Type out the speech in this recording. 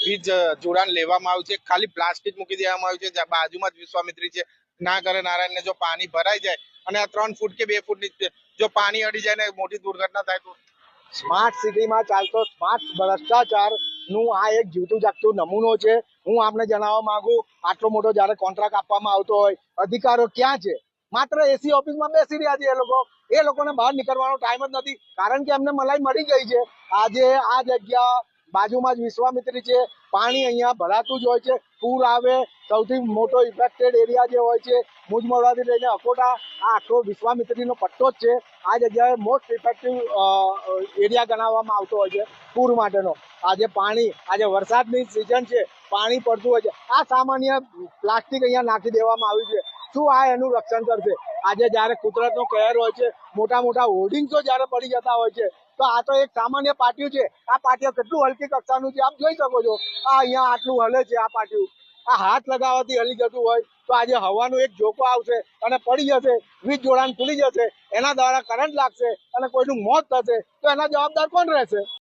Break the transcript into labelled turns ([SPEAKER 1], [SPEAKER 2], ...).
[SPEAKER 1] વીજ જોડાણ લેવામાં આવ્યું છે, ખાલી પ્લાસ્ટિક મૂકી દેવામાં આવ્યું છે, જ્યાં બાજુમાં જ વિશ્વામિત્રી છે. ના કરે નારાયણને જો પાણી ભરાઈ જાય અને આ 3 ફૂટ કે 2 ફૂટની જો પાણી અડી જાય ને મોટી દુર્ઘટના થાય તો
[SPEAKER 2] સ્માર્ટ સિટીમાં ચાલતો સ્માર્ટ ભ્રષ્ટાચાર નું આ એક જીવતું જાગતું નમૂનો છે. હું આપને જણાવવા માંગુ, આટલો મોટો જયારે કોન્ટ્રાક્ટ આપવામાં આવતો હોય, અધિકારો ક્યાં છે? માત્ર એસી ઓફિસમાં બેસી રહ્યા છે એ લોકોને બહાર નીકળવાનો ટાઈમ જ નથી, કારણ કે એમને મલાઈ મળી ગઈ છે. આજે આ જગ્યા બાજુમાં જ વિશ્વામિત્રી છે, પાણી અહીંયા ભરાતું જ હોય છે. પૂર આવે, સૌથી મોટો ઇફેક્ટેડ એરિયા જે હોય છે મુજમોડાથી લઈને અકોટા, આ આખો વિશ્વામિત્રીનો પટ્ટો જ છે. આ જગ્યાએ મોસ્ટ ઇફેક્ટિવ એરિયા ગણાવવામાં આવતો હોય છે પૂર માટેનો. આજે પાણી, આજે વરસાદની સિઝન છે, પાણી પડતું હોય છે, આ સામાન્ય પ્લાસ્ટિક અહીંયા નાખી દેવામાં આવ્યું છે. શું આ એનું રક્ષણ કરશે? આજે જયારે કુદરતનો કહેર હોય છે, મોટા મોટા હોર્ડિંગ્સો જયારે પડી જતા હોય છે, તો આ તો એક સામાન્ય પાટિયું છે. આ પાટિયું કેટલું હલકી કક્ષાનું છે આપ જોઈ શકો છો. આ અહીંયા આટલું હલે છે આ પાટિયું. આ હાથ લગાવવાથી હલી જતું હોય તો આજે હવાનું એક ઝોકો આવશે અને પડી જશે, વીજ જોડાણ ખુલી જશે, એના દ્વારા કરંટ લાગશે અને કોઈનું મોત થશે, તો એના જવાબદાર કોણ રહેશે?